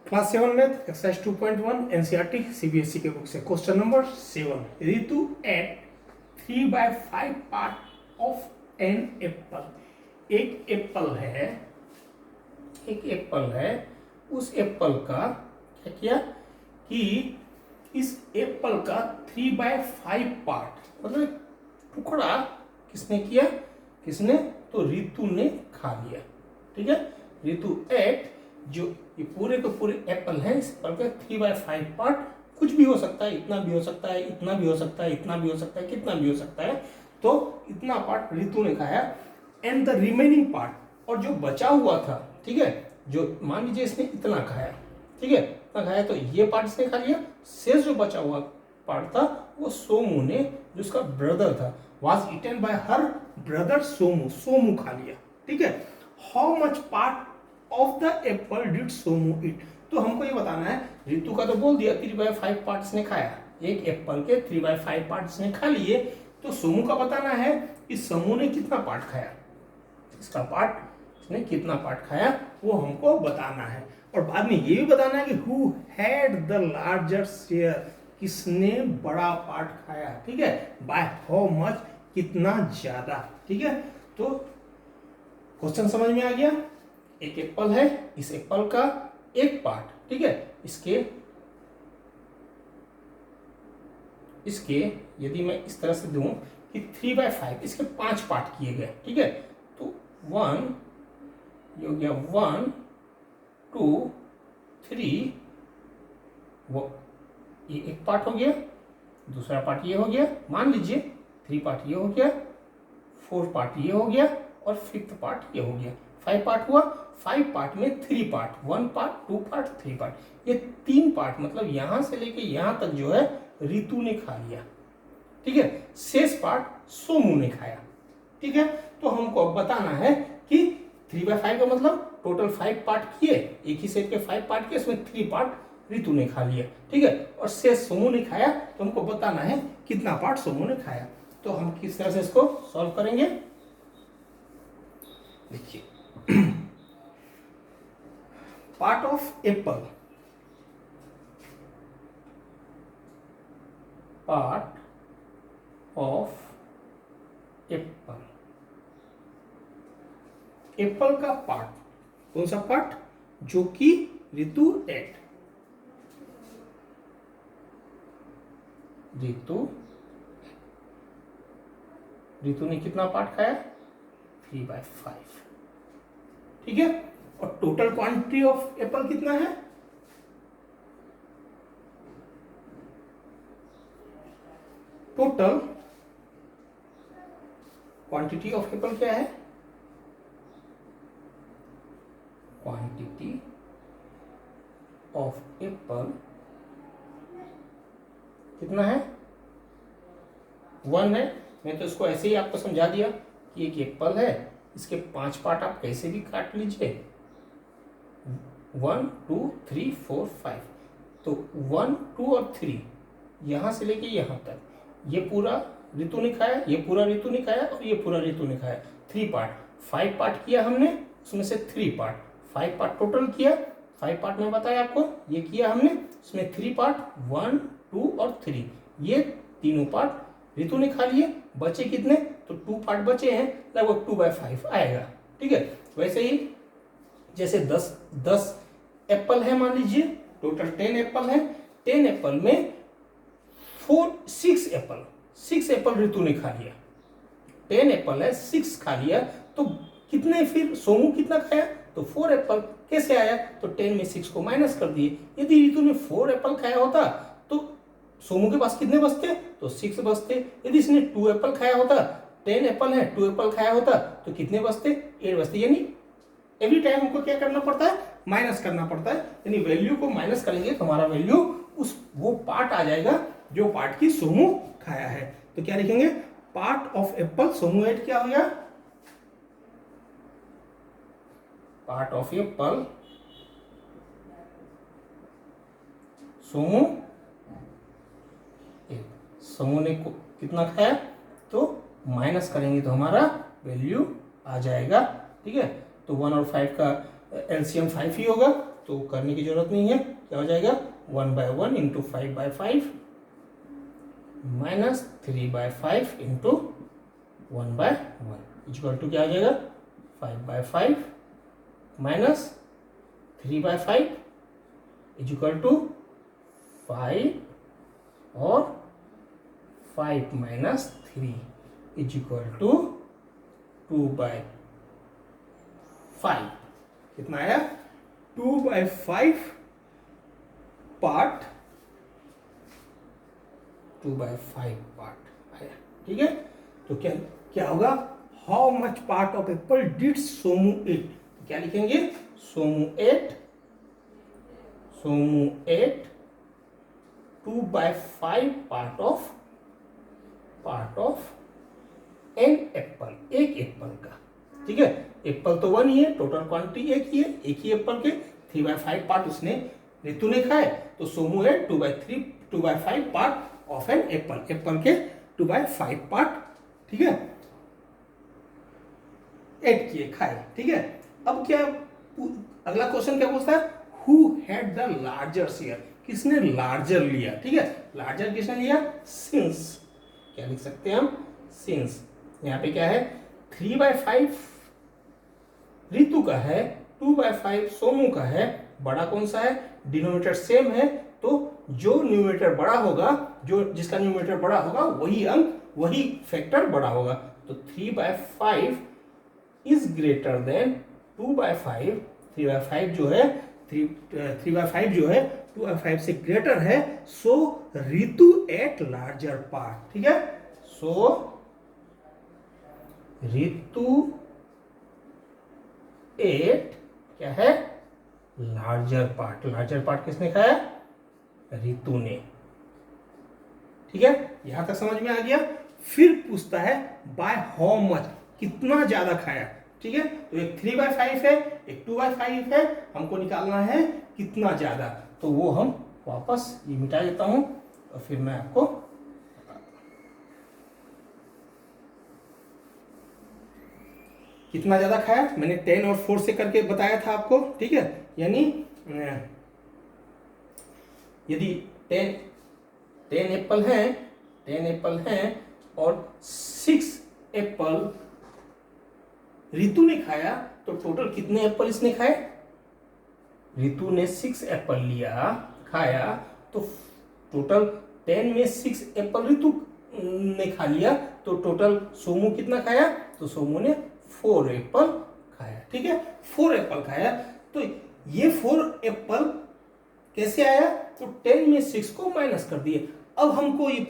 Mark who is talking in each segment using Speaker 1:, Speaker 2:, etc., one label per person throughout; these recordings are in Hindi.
Speaker 1: क्लास 7 में एक्सरसाइज 2.1 एनसीईआरटी सीबीएसई के बुक से question number 7। Ritu ate 3/5 part of an apple. एक एप्पल है, उस एप्पल का क्या किया कि इस एप्पल का 3/5 पार्ट मतलब टुकड़ा किसने किया, तो रितु ने खा लिया। ठीक है, रितु एट जो ये पूरे के पूरे एप्पल है, इस एप्पल का 3/5 पार्ट, कुछ भी हो सकता है, इतना भी हो सकता है, इतना भी हो सकता है, इतना भी हो सकता है, कितना भी हो सकता है, तो इतना पार्ट रितु ने खाया। एंड द रिमेनिंग पार्ट, और जो बचा हुआ था, ठीक है, जो मान लीजिए इसने इतना खाया, ठीक है, इतना खाया तो ये पार्ट इसने खा लिया। शेष जो बचा हुआ पार्ट था वो सोमू ने, जो उसका ब्रदर था, was eaten by her brother Somu खा लिया। ठीक है, how much part of the Apple did Somu it, तो हमको ये बताना है। रितु का तो बोल दिया 3/5 पार्ट्स ने खाया, एक एप्पल के 3/5 पार्ट्स ने खा लिए, तो सोमू का बताना है इस समूह ने कितना पार्ट खाया, इसका पार्ट इसने कितना पार्ट खाया वो हमको बताना है। और बाद में ये भी बताना है कि who had the larger share, किसने बड़ा पार्ट खाया। ठीक है, बाय हाउ मच, कितना ज्यादा। ठीक है, तो क्वेश्चन समझ में आ गया। एक एप्पल है, इस एप्पल का एक पार्ट, ठीक है, इसके यदि मैं इस तरह से दूं कि 3/5, इसके 5 पार्ट किए गए। ठीक है, तो 1 ये हो गया, 1 2 3, वो ये एक पार्ट हो गया, दूसरा पार्ट ये हो गया, मान लीजिए 3 पार्ट ये हो गया, 4 पार्ट ये हो गया, और 5th पार्ट ये हो गया। 5 पार्ट हुआ, 5 पार्ट में 3 पार्ट, 1 पार्ट 2 पार्ट 3 पार्ट, ये 3 पार्ट मतलब यहां से लेके यहां तक जो है रितु ने खा लिया। ठीक है, शेष पार्ट सोमू ने खाया। ठीक है, तो हमको अब बताना है कि 3/5 का मतलब टोटल 5 पार्ट किए, एक ही सेट के 5 पार्ट किए, इसमें 3 पार्ट रितु ने खा लिया। ठीक है, और शेष सोमू ने खाया, तो हमको बताना है कितना पार्ट सोमू ने खाया। तो हम किस तरह से इसको सॉल्व करेंगे, देखिए। Part of Apple, part of Apple, Apple का पार्ट, कौन सा पार्ट, जो कि रितु एट, रितु ने कितना पार्ट खाया, 3/5। ठीक है, और टोटल क्वांटिटी ऑफ एप्पल कितना है, टोटल क्वांटिटी ऑफ एप्पल क्या है, क्वांटिटी ऑफ एप्पल कितना है, 1 है। मैं तो इसको ऐसे ही आपको समझा दिया कि एक एप्पल है, इसके 5 पार्ट आप कैसे भी काट लीजिए, 1 2 3 4 5, तो 1 2 और 3 यहां से लेके यहां तक, ये पूरा रितु ने खाया, ये पूरा रितु ने खाया, और ये पूरा रितु ने खाया। 3 पार्ट, 5 पार्ट किया हमने, उसमें से 3 पार्ट, 5 पार्ट टोटल किया। 5 पार्ट में बताया आपको, ये किया हमने, उसमें 3 पार्ट, 1 2 और 3, ये तीनों पार्ट रितु ने खा लिए। बचे कितने, तो 2 पार्ट बचे हैं, लगभग 2/5 आएगा। ठीक है, वैसे ही जैसे 10 एप्पल है, मान लीजिए टोटल 10 एप्पल है, 10 एप्पल में 6 एप्पल रितु ने खा लिया। 10 एप्पल है, 6 खा लिया, तो कितने, फिर सोमू कितना खाया, तो 4 एप्पल। कैसे आया, तो 10 में 6 को माइनस कर दिए। यदि रितु ने 4 एप्पल खाया होता तो सोमू के पास कितने बचते, तो 6 बचते। यदि इसने 2 एप्पल खाया होता, 10 एप्पल है, 2 एप्पल खाया होता, तो कितने बचते, 8 बचते। यानी एवरी टाइम हमको क्या करना पड़ता है, माइनस करना पड़ता है। यानी वैल्यू को माइनस करेंगे तो हमारा वैल्यू वो पार्ट आ जाएगा जो पार्ट की सोमू खाया है। तो क्या लिखेंगे, part of apple Somu ate, क्या हो गया, part of apple Somu ate, Somu ने कितना खाया, तो माइनस करेंगे तो हमारा वैल्यू आ जाएगा। ठीक है, तो 1 और 5 का एलसीएम 5 ही होगा, तो करने की जरूरत नहीं है। क्या हो जाएगा 1/1 into 5/5 minus 3/5 into 1/1 equal to क्या हो जाएगा 5/5 माइनस 3/5 इक्वल टू 5 और 5 माइनस 3 इक्वल टू 2/5। कितना आया 2/5 पार्ट 2/5 पार्ट आया। ठीक है, तो क्या क्या होगा how much part of apple did Somu ate. क्या लिखेंगे Somu ate 2/5 part of an apple, एक एप्पल का। ठीक है, एप्पल तो 1 ही है, टोटल क्वांटिटी एक ही है, एक ही एप्पल के 3/5 पार्ट उसने ऋतु ने खाए, तो सोमू है 2/5 part of an apple, apple के 2/5 पार्ट। ठीक है, एड किए खाए। ठीक है, अब क्या अगला क्वेश्चन क्या पूछता है who had the larger share, किसने लार्जर लिया। ठीक है, लार्जर किसने लिया सिंस, क्या लिख सकते हैं हम सिंस। यहाँ पे क्या है 3/5 ऋतु का है, 2/5 सोमू का है, बड़ा कौन सा है डिनोमिनेटर सेम है, तो जो न्यूमरेटर बड़ा होगा, जो जिसका न्यूमरेटर बड़ा होगा वही अंक वही फैक्टर बड़ा होगा। तो 3/5 इज ग्रेटर देन 2/5, 3/5 जो है 3/5 जो है 2/5 से ग्रेटर है, सो ऋतु एट लार्जर पार्ट। ठीक है, सो ऋतु एट क्या है लार्जर पार्ट, लार्जर पार्ट किसने खाया ऋतु ने। ठीक है, यहां तक समझ में आ गया। फिर पूछता है बाय हाउ मच, कितना ज्यादा खाया। ठीक है, तो एक 3/5 है, एक 2/5 है, हमको निकालना है कितना ज्यादा, तो वो हम वापस ये मिटा देता हूं और फिर मैं आपको कितना ज्यादा खाया मैंने 10 और 4 से करके बताया था आपको। ठीक है, यानी यदि 10 एप्पल हैं, 10 एप्पल हैं और 6 एप्पल ऋतु ने खाया, तो टोटल कितने एप्पल इसने खाए, ऋतु ने 6 एप्पल लिया खाया, तो टोटल 10 में 6 एप्पल ऋतु ने खा लिया, तो टोटल सोमू कितना खाया, तो सोमू ने 4 एप्पल खाया। ठीक है, 4 एप्पल खाया, तो ये 4 एप्पल कैसे आया, तो 10 में 6 को माइनस कर दिए। अब हमको ये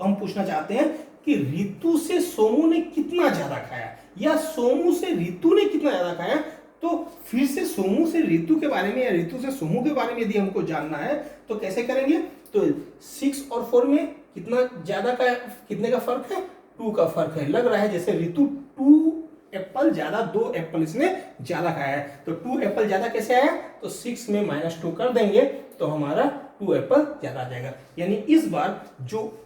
Speaker 1: हम पूछना चाहते हैं कि ऋतु से सोमू ने कितना ज्यादा खाया या सोमू से ऋतु ने कितना ज्यादा खाया। तो फिर से सोमू से ऋतु के बारे में या ऋतु से सोमू के बारे में यदि हमको जानना है तो कैसे करेंगे, तो 6 और 4 में कितना ज्यादा का कितने का फर्क है 2 का फर्क है। लग रहा है जैसे ऋतु 2 एप्पल ज्यादा 2 एप्पल इसने ज्यादा खाया है, तो 2 एप्पल ज्यादा कैसे आया, तो 6 में -2 कर देंगे तो हमारा 2 एप्पल ज्यादा आ जाएगा। यानी इस बार जो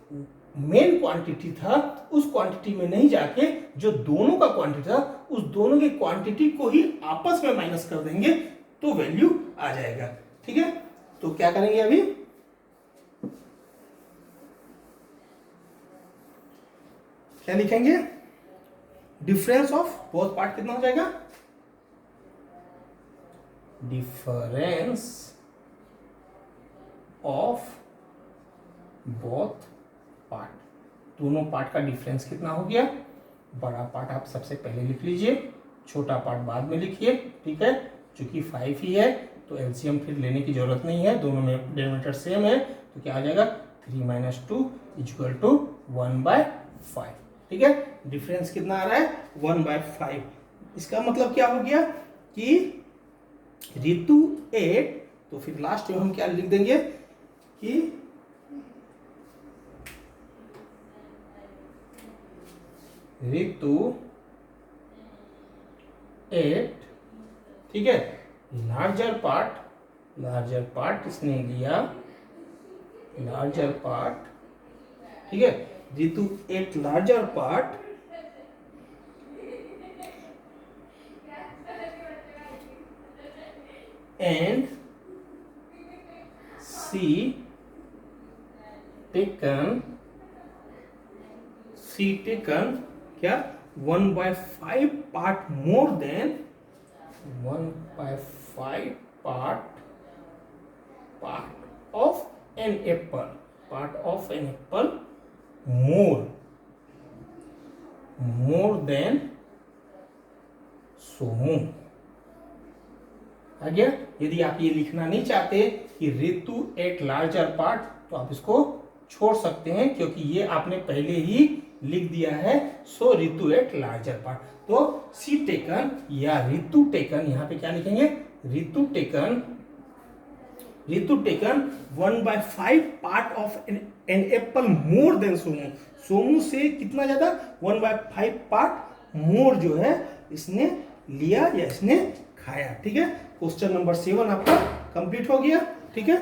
Speaker 1: मेन क्वांटिटी था उस क्वांटिटी में नहीं जाके जो दोनों का क्वांटिटी था उस दोनों की क्वांटिटी को ही आपस में माइनस कर देंगे तो वैल्यू आ जाएगा। ठीक है, तो क्या करेंगे अभी, क्या लिखेंगे डिफरेंस ऑफ बोथ पार्ट कितना हो जाएगा, डिफरेंस ऑफ बोथ पार्ट, दोनों पार्ट का डिफरेंस कितना हो गया। बड़ा पार्ट आप सबसे पहले लिख लीजिए, छोटा पार्ट बाद में लिखिए। ठीक है, चूंकि 5 ही है तो एलसीएम फिर लेने की जरूरत नहीं है, दोनों में डिनोमिनेटर सेम है, तो क्या आ जाएगा 3 - 2 = 1/5। ठीक है, डिफरेंस कितना आ रहा है 1/5। इसका मतलब क्या हो गया कि ऋतु 8, तो फिर लास्ट में हम क्या लिख देंगे कि ऋतु 8, ठीक है, लार्जर पार्ट इसने लिया, लार्जर पार्ट, ठीक है, ऋतु 8 larger part and she taken क्या 1/5 part more than 1/5 part of an apple more than Somu. आ गया। यदि आप ये लिखना नहीं चाहते कि रितु एट लार्जर पार्ट, तो आप इसको छोड़ सकते हैं, क्योंकि ये आपने पहले ही लिख दिया है। सो रितु एट लार्जर पार्ट, तो सी टेकन या रितु टेकन, यहां पे क्या लिखेंगे, Ritu taken 1/5 part of an apple more than Somu. Somu से कितना ज्यादा, 1/5 पार्ट मोर जो है इसने लिया या इसने खाया। ठीक है, क्वेश्चन नंबर 7 आपका कंप्लीट हो गया। ठीक है।